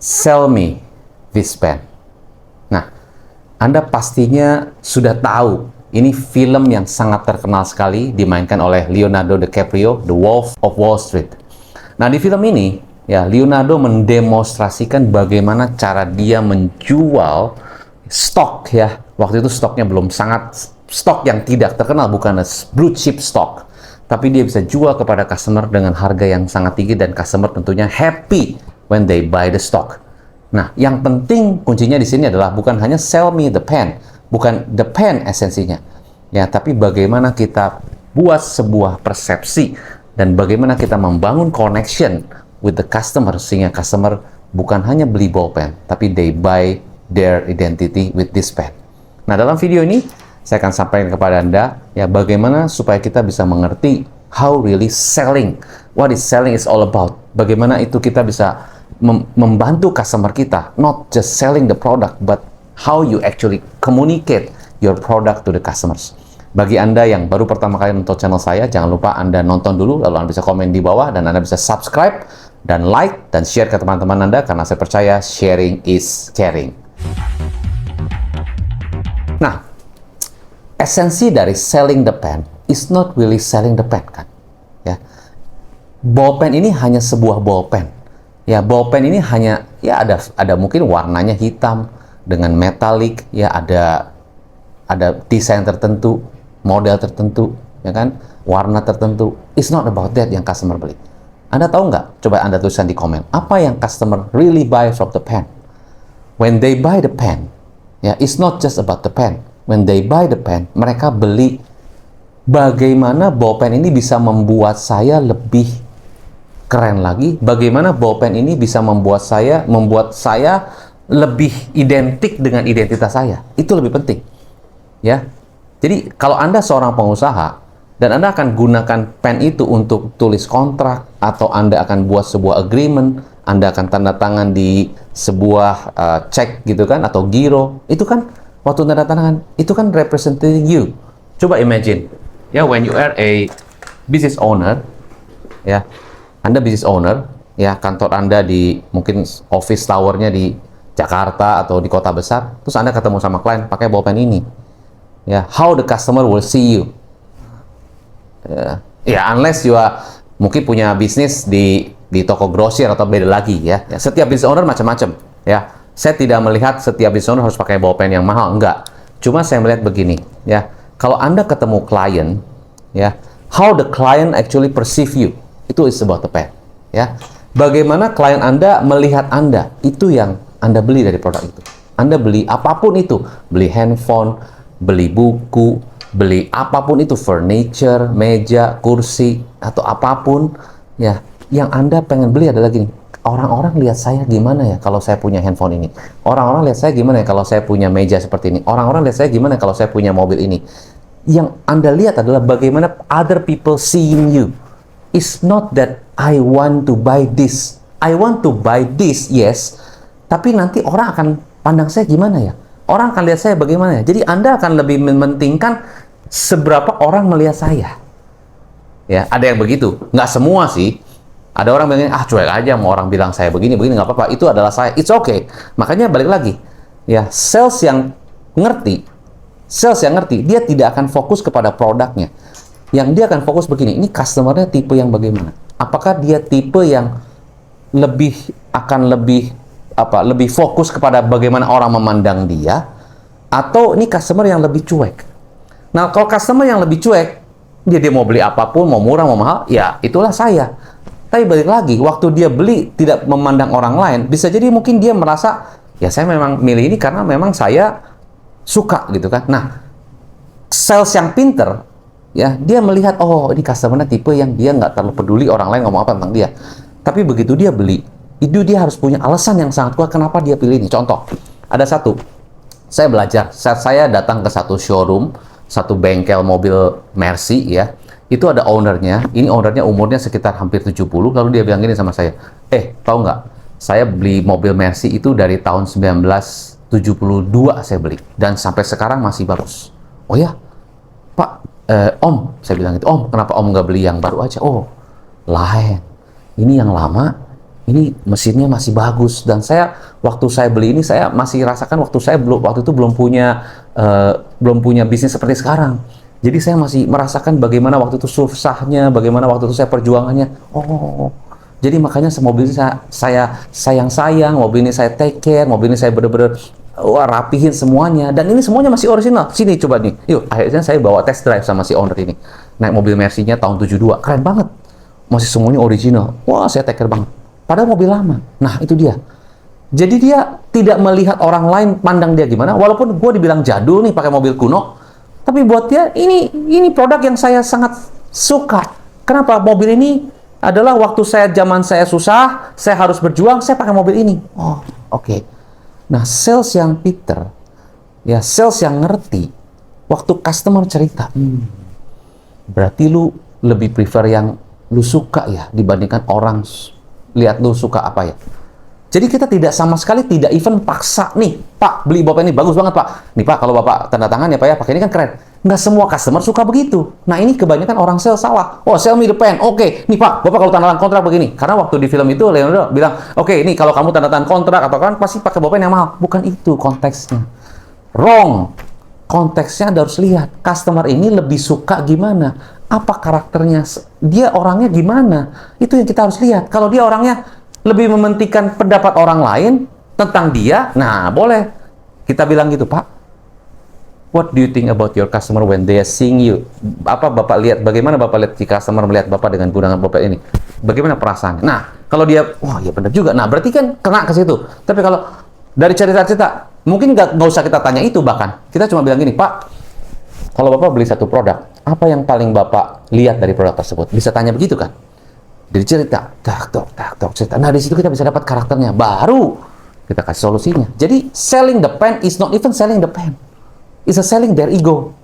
Sell Me This Pen. Nah, Anda pastinya sudah tahu ini film yang sangat terkenal sekali dimainkan oleh Leonardo DiCaprio, The Wolf of Wall Street. Nah, di film ini ya Leonardo mendemonstrasikan bagaimana cara dia menjual stok ya. Waktu itu stoknya belum sangat stok yang tidak terkenal, bukan blue chip stock. Tapi dia bisa jual kepada customer dengan harga yang sangat tinggi dan customer tentunya happy when they buy the stock. Nah, yang penting kuncinya di sini adalah bukan hanya sell me the pen, bukan the pen esensinya. Ya, tapi bagaimana kita buat sebuah persepsi dan bagaimana kita membangun connection with the customer sehingga customer bukan hanya beli bolpen, tapi they buy their identity with this pen. Nah, dalam video ini saya akan sampaikan kepada Anda ya bagaimana supaya kita bisa mengerti how really selling, what is selling is all about. Bagaimana itu kita bisa membantu customer kita, not just selling the product, but how you actually communicate your product to the customers. Bagi Anda yang baru pertama kali nonton channel saya, jangan lupa Anda nonton dulu, lalu Anda bisa komen di bawah, dan Anda bisa subscribe, dan like, dan share ke teman-teman Anda, karena saya percaya sharing is caring. Nah, esensi dari selling the pen is not really selling the pen, kan? Ya, bolpen ini hanya sebuah bolpen. Ya, bolpen ini hanya ya ada mungkin warnanya hitam dengan metalik, ya ada desain tertentu, model tertentu, ya kan, warna tertentu. It's not about that yang customer beli. Anda tahu nggak? Coba Anda tuliskan di komen. Apa yang customer really buy from the pen? When they buy the pen, ya, it's not just about the pen. When they buy the pen, mereka beli bagaimana bolpen ini bisa membuat saya lebih keren lagi. Bagaimana bolpen ini bisa membuat saya lebih identik dengan identitas saya. Itu lebih penting. Ya. Jadi kalau Anda seorang pengusaha dan Anda akan gunakan pen itu untuk tulis kontrak atau Anda akan buat sebuah agreement, Anda akan tanda tangan di sebuah cek gitu kan atau giro, itu kan waktu tanda tangan itu kan representing you. Coba imagine ya, when you are a business owner, ya, Anda business owner, ya, kantor Anda di mungkin office towernya di Jakarta atau di kota besar, terus Anda ketemu sama klien pakai bolpen ini, ya, how the customer will see you, ya, unless you are mungkin punya bisnis di toko grosir atau beda lagi ya. Setiap business owner macam-macam, ya. Saya tidak melihat setiap business owner harus pakai bolpen yang mahal, enggak. Cuma saya melihat begini, ya. Kalau Anda ketemu klien, ya, how the client actually perceive you, itu is about the pen, ya. Bagaimana klien Anda melihat Anda, itu yang Anda beli dari produk itu. Anda beli apapun itu, beli handphone, beli buku, beli apapun itu, furniture, meja, kursi, atau apapun, ya. Yang Anda pengen beli adalah gini, orang-orang lihat saya gimana ya kalau saya punya handphone ini? Orang-orang lihat saya gimana ya kalau saya punya meja seperti ini? Orang-orang lihat saya gimana kalau saya punya mobil ini? Yang Anda lihat adalah bagaimana other people seeing you. It's not that I want to buy this. I want to buy this, yes. Tapi nanti orang akan pandang saya gimana ya? Orang akan lihat saya bagaimana ya? Jadi Anda akan lebih mementingkan seberapa orang melihat saya. Ya, ada yang begitu. Nggak semua sih. Ada orang bilang, cuek aja mau orang bilang saya begini, nggak apa-apa. Itu adalah saya. It's okay. Makanya balik lagi. Ya, sales yang ngerti, dia tidak akan fokus kepada produknya. Yang dia akan fokus begini, ini customer-nya tipe yang bagaimana? Apakah dia tipe yang lebih fokus kepada bagaimana orang memandang dia, atau ini customer yang lebih cuek? Nah, kalau customer yang lebih cuek, dia mau beli apapun, mau murah, mau mahal, ya itulah saya. Tapi balik lagi, waktu dia beli tidak memandang orang lain, bisa jadi mungkin dia merasa, ya saya memang milih ini karena memang saya suka gitu kan. Nah, sales yang pinter, ya dia melihat, oh ini customer-nya tipe yang dia nggak terlalu peduli orang lain ngomong apa tentang dia. Tapi begitu dia beli, itu dia harus punya alasan yang sangat kuat kenapa dia pilih ini. Contoh, ada satu, saya belajar, saat saya datang ke satu showroom, satu bengkel mobil Mercy ya, itu ada ownernya, ini ownernya umurnya sekitar hampir 70, lalu dia bilang gini sama saya, tahu nggak, saya beli mobil Mercy itu dari tahun 1972 saya beli, dan sampai sekarang masih bagus. Oh ya, Pak, Om, saya bilang gitu, Om, kenapa Om nggak beli yang baru aja? Oh, lain, ini yang lama, ini mesinnya masih bagus, dan waktu saya beli ini saya masih rasakan waktu itu belum punya bisnis seperti sekarang. Jadi saya masih merasakan bagaimana waktu itu susahnya, bagaimana waktu itu saya perjuangannya. Oh, jadi makanya mobil ini saya sayang-sayang, mobil ini saya take care, mobil ini saya bener-bener rapihin semuanya, dan ini semuanya masih original. Sini coba nih, yuk. Akhirnya saya bawa test drive sama si owner ini, naik mobil Mercy-nya tahun 72, keren banget, masih semuanya original. Wah, saya take care banget. Padahal mobil lama. Nah, itu dia. Jadi dia tidak melihat orang lain pandang dia gimana, walaupun gue dibilang jadul nih pakai mobil kuno, tapi buat dia ini produk yang saya sangat suka. Kenapa? Mobil ini adalah waktu zaman saya susah, saya harus berjuang, saya pakai mobil ini. Oh, oke. Nah, sales yang pinter, ya sales yang ngerti, waktu customer cerita, berarti lu lebih prefer yang lu suka ya, dibandingkan orang lihat lu suka apa ya. Jadi kita sama sekali tidak even paksa, nih Pak, beli bapak ini bagus banget Pak. Nih Pak, kalau bapak tanda tangan ya Pak ya, pakai ini kan keren. Nggak semua customer suka begitu. Nah, ini kebanyakan orang sales salah. Oh, sell me the pen. Oke, nih Pak, bapak kalau tanda tangan kontrak begini. Karena waktu di film itu Leonardo bilang, oke, ini kalau kamu tanda tangan kontrak atau kan pasti pakai bapak yang mahal. Bukan itu konteksnya. Wrong. Konteksnya Anda harus lihat. Customer ini lebih suka gimana? Apa karakternya? Dia orangnya gimana? Itu yang kita harus lihat. Kalau dia orangnya lebih mementingkan pendapat orang lain tentang dia, nah boleh kita bilang gitu, Pak, what do you think about your customer when they are seeing you? Bagaimana Bapak lihat si customer melihat Bapak dengan gunakan Bapak ini? Bagaimana perasaannya? Nah, kalau dia, wah ya benar juga, nah berarti kan kena ke situ. Tapi kalau dari cerita-cerita, mungkin nggak usah kita tanya itu, bahkan kita cuma bilang gini, Pak, kalau Bapak beli satu produk, apa yang paling Bapak lihat dari produk tersebut? Bisa tanya begitu kan? Jadi cerita, cerita. Nah, di situ kita bisa dapat karakternya. Baru kita kasih solusinya. Jadi, selling the pen is not even selling the pen. It's a selling their ego.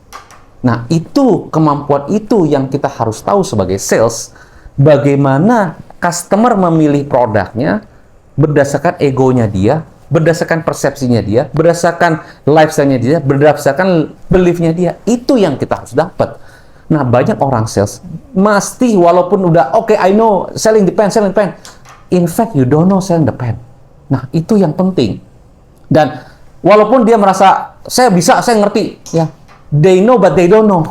Nah, itu kemampuan itu yang kita harus tahu sebagai sales. Bagaimana customer memilih produknya berdasarkan egonya dia, berdasarkan persepsinya dia, berdasarkan lifestyle-nya dia, berdasarkan belief-nya dia. Itu yang kita harus dapat. Nah, banyak orang sales mesti walaupun udah oke, I know selling the pen. In fact, you don't know selling the pen. Nah, itu yang penting. Dan walaupun dia merasa saya bisa, saya ngerti, ya. They know but they don't know.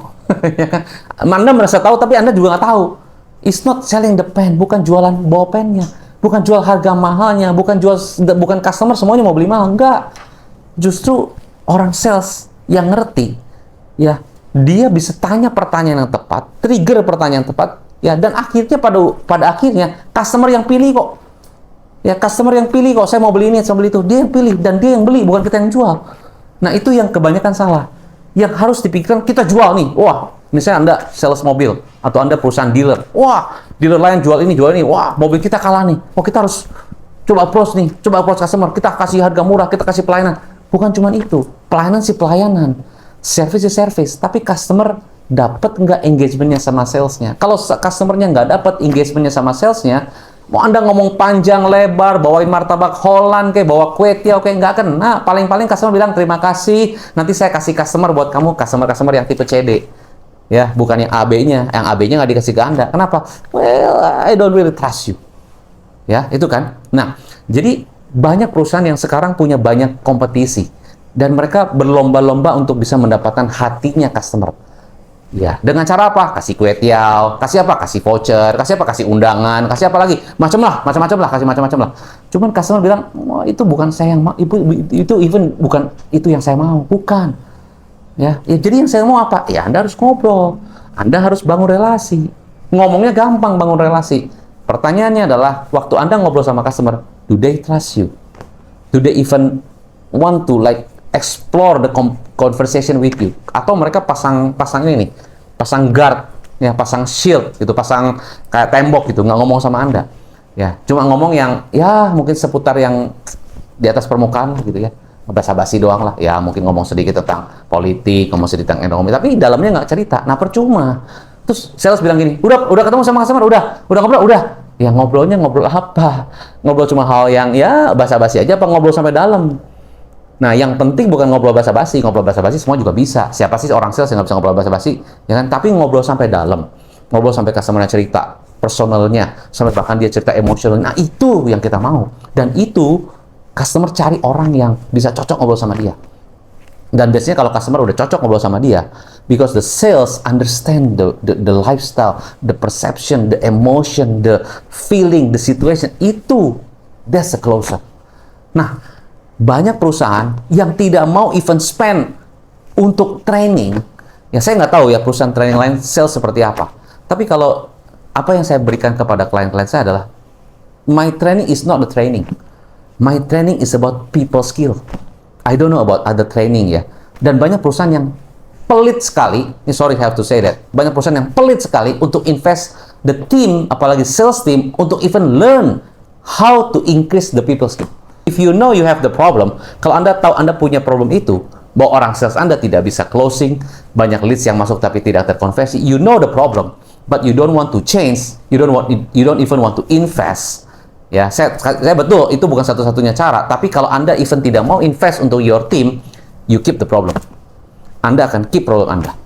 Anda merasa tahu tapi Anda juga nggak tahu. It's not selling the pen, bukan jualan bawa pennya, bukan jual harga mahalnya, bukan customer semuanya mau beli mahal, enggak. Justru orang sales yang ngerti, ya, dia bisa tanya pertanyaan yang tepat, trigger pertanyaan yang tepat, ya, dan akhirnya pada akhirnya customer yang pilih kok. Ya, customer yang pilih kok, saya mau beli ini, saya mau beli itu. Dia yang pilih dan dia yang beli, bukan kita yang jual. Nah, itu yang kebanyakan salah. Yang harus dipikirkan, kita jual nih. Wah, misalnya Anda sales mobil atau Anda perusahaan dealer. Wah, dealer lain jual ini. Wah, mobil kita kalah nih. Oh, kita harus coba approach customer. Kita kasih harga murah, kita kasih pelayanan. Bukan cuma itu. Pelayanan sih pelayanan. Service, tapi customer dapat nggak engagementnya sama salesnya? Kalau customernya nggak dapat engagementnya sama salesnya, mau Anda ngomong panjang lebar, bawain martabak Holland, kayak bawa kue tiaw, kayak nggak kena. Paling-paling customer bilang terima kasih, nanti saya kasih customer buat kamu, customer yang tipe CD, ya, bukan yang AB-nya. Yang AB-nya nggak dikasih ke Anda. Kenapa? Well, I don't really trust you. Ya, itu kan. Nah, jadi banyak perusahaan yang sekarang punya banyak kompetisi. Dan mereka berlomba-lomba untuk bisa mendapatkan hatinya customer. Ya, dengan cara apa? Kasih kue tiaw, kasih apa? Kasih voucher, kasih apa? Kasih undangan, kasih apa lagi? Macam-macam lah. Cuman customer bilang, oh, itu bukan saya yang mau, itu even bukan itu yang saya mau, bukan. Ya, jadi yang saya mau apa? Ya, Anda harus ngobrol, Anda harus bangun relasi. Ngomongnya gampang, bangun relasi. Pertanyaannya adalah, waktu Anda ngobrol sama customer, do they trust you? Do they even want to explore the conversation with you? Atau mereka pasang ini nih, pasang guard, ya, pasang shield gitu, pasang kayak tembok gitu, nggak ngomong sama Anda, ya, cuma ngomong yang ya mungkin seputar yang di atas permukaan gitu, ya, basa-basi doang lah, ya, mungkin ngomong sedikit tentang politik, ngomong sedikit tentang ekonomi, tapi dalamnya nggak cerita. Nah, percuma. Terus sales bilang gini, udah ketemu sama customer, udah ngobrol, ya, ngobrolnya ngobrol apa? Ngobrol cuma hal yang ya basa-basi aja, apa ngobrol sampai dalam? Nah, yang penting bukan ngobrol basa-basi semua juga bisa. Siapa sih orang sales yang nggak bisa ngobrol basa-basi, ya kan? Tapi ngobrol sampai dalam, ngobrol sampai customer cerita. personalnya, sampai bahkan dia cerita emosionalnya. Nah, itu yang kita mau. Dan itu customer cari orang yang bisa cocok ngobrol sama dia. Dan biasanya kalau customer udah cocok ngobrol sama dia, because the sales understand the lifestyle, the perception, the emotion, the feeling, the situation, itu that's a closer. Nah, banyak perusahaan yang tidak mau even spend untuk training. Ya, saya nggak tahu ya perusahaan training lain sales seperti apa. Tapi kalau apa yang saya berikan kepada klien-klien saya adalah, my training is not the training. My training is about people skill. I don't know about other training ya. Dan banyak perusahaan yang pelit sekali, sorry I have to say that, banyak perusahaan yang pelit sekali untuk invest the team, apalagi sales team, untuk even learn how to increase the people skill. If you know you have the problem, kalau Anda tahu Anda punya problem itu, bahwa orang sales Anda tidak bisa closing, banyak leads yang masuk tapi tidak terkonversi, you know the problem, but you don't want to change, you don't even want to invest. Ya, saya betul itu bukan satu-satunya cara, tapi kalau Anda even tidak mau invest untuk your team, you keep the problem. Anda akan keep problem Anda.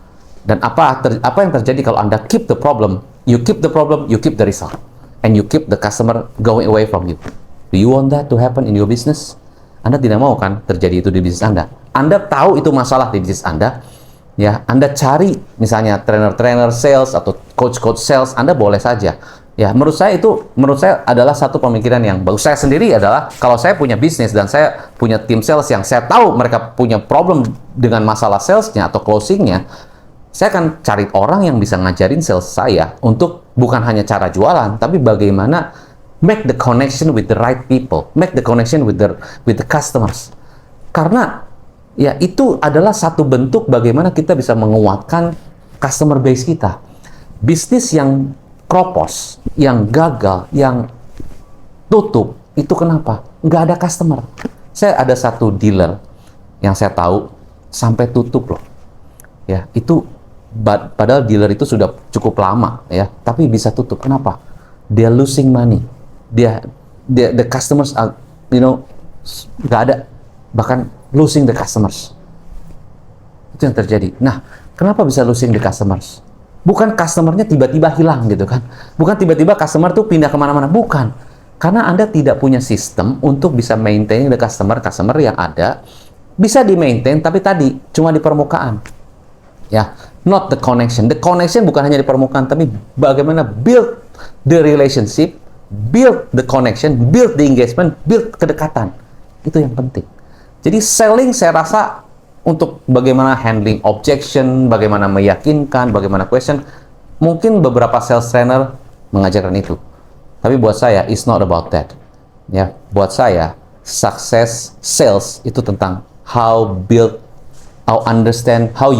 Dan apa yang terjadi kalau Anda keep the problem, you keep the result. And you keep the customer going away from you. Do you want that to happen in your business? Anda tidak mau kan terjadi itu di bisnis Anda. Anda tahu itu masalah di bisnis Anda. Ya, Anda cari misalnya trainer-trainer sales atau coach-coach sales, Anda boleh saja. Ya, menurut saya adalah satu pemikiran yang bagus. Saya sendiri adalah kalau saya punya bisnis dan saya punya tim sales yang saya tahu mereka punya problem dengan masalah salesnya atau closingnya, saya akan cari orang yang bisa ngajarin sales saya untuk bukan hanya cara jualan, tapi bagaimana make the connection with the right people, make the connection with the customers. Karena ya itu adalah satu bentuk bagaimana kita bisa menguatkan customer base kita. Bisnis yang kropos, yang gagal, yang tutup, itu kenapa? Nggak ada customer. Saya ada satu dealer yang saya tahu sampai tutup loh. Ya, itu padahal dealer itu sudah cukup lama ya, tapi bisa tutup. Kenapa? Dia losing money. The customers are, nggak ada, bahkan losing the customers. Itu yang terjadi. Nah, kenapa bisa losing the customers? Bukan customernya tiba-tiba hilang gitu kan. Bukan tiba-tiba customer tuh pindah kemana-mana. Bukan. Karena Anda tidak punya sistem untuk bisa maintain the customer yang ada. Bisa di-maintain, tapi tadi cuma di permukaan. Ya, not the connection. The connection bukan hanya di permukaan, tapi bagaimana build the relationship, build the connection, build the engagement, build kedekatan. Itu yang penting. Jadi selling saya rasa untuk bagaimana handling objection, bagaimana meyakinkan, bagaimana question, mungkin beberapa sales trainer mengajarkan itu. Tapi buat saya, it's not about that. Ya, buat saya, success sales itu tentang how you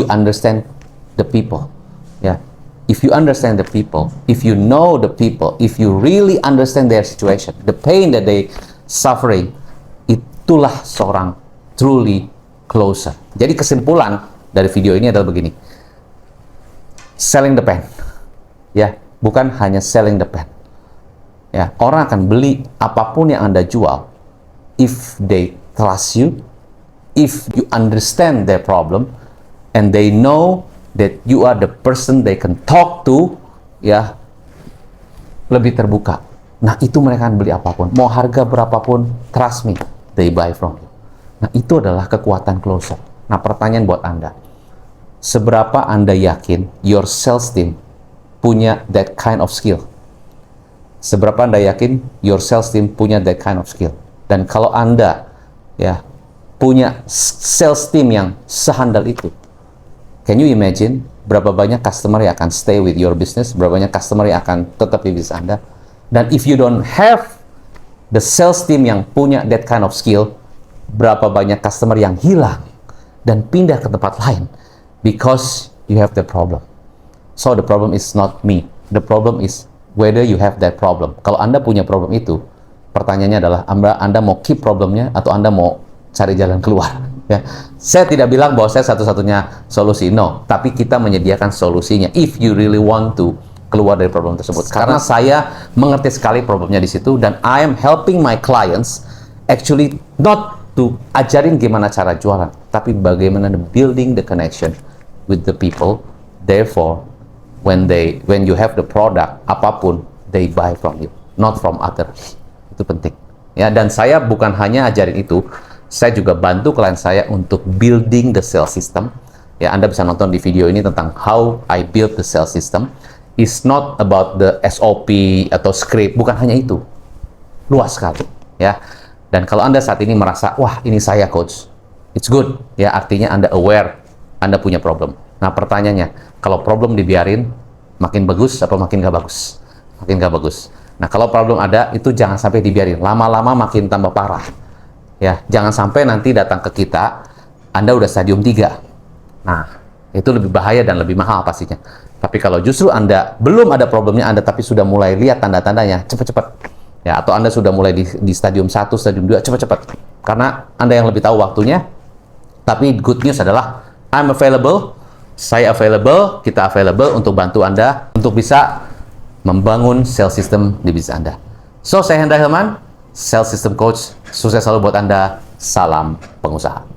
understand the people. Ya, if you understand the people, if you know the people, if you really understand their situation, the pain that they suffering, itulah seorang truly closer. Jadi kesimpulan dari video ini adalah begini. Selling the pen. Ya, bukan hanya selling the pen. Ya, orang akan beli apapun yang Anda jual if they trust you, if you understand their problem and they know that you are the person they can talk to, ya, lebih terbuka. Nah, itu mereka akan beli apapun. Mau harga berapapun, trust me, they buy from you. Nah, itu adalah kekuatan closer. Nah, pertanyaan buat Anda. Seberapa Anda yakin your sales team punya that kind of skill? Seberapa Anda yakin your sales team punya that kind of skill? Dan kalau Anda ya punya sales team yang sehandal itu, can you imagine berapa banyak customer yang akan stay with your business? Berapa banyak customer yang akan tetap di bisnis Anda? Dan if you don't have the sales team yang punya that kind of skill, berapa banyak customer yang hilang dan pindah ke tempat lain because you have the problem. So the problem is not me. The problem is whether you have that problem. Kalau Anda punya problem itu, pertanyaannya adalah Anda mau keep problemnya atau Anda mau cari jalan keluar. Ya. Saya tidak bilang bahwa saya satu-satunya solusi, no. Tapi kita menyediakan solusinya if you really want to keluar dari problem tersebut. Karena saya mengerti sekali problemnya di situ dan I am helping my clients actually not to ajarin gimana cara jualan, tapi bagaimana building the connection with the people. Therefore, when you have the product apapun, they buy from you, not from others. Itu penting. Ya, dan saya bukan hanya ajarin itu, saya juga bantu klien saya untuk building the sales system. Ya, Anda bisa nonton di video ini tentang how I build the sales system. It's not about the SOP atau script, bukan hanya itu. Luas sekali, ya. Dan kalau Anda saat ini merasa, wah ini saya coach, it's good, ya, artinya Anda aware, Anda punya problem. Nah, pertanyaannya, kalau problem dibiarin, makin bagus atau makin gak bagus? Makin gak bagus. Nah, kalau problem ada, itu jangan sampai dibiarin. Lama-lama makin tambah parah. Ya, jangan sampai nanti datang ke kita, Anda udah stadium 3. Nah, itu lebih bahaya dan lebih mahal pastinya. Tapi kalau justru Anda belum ada problemnya, Anda tapi sudah mulai lihat tanda-tandanya, cepat-cepat. Ya, atau Anda sudah mulai di stadium 1, stadium 2, cepat-cepat. Karena Anda yang lebih tahu waktunya. Tapi good news adalah, I'm available, saya available, kita available untuk bantu Anda untuk bisa membangun sales system di bisnis Anda. So, saya Hendra Hilman, Sales System Coach. Sukses selalu buat Anda. Salam pengusaha.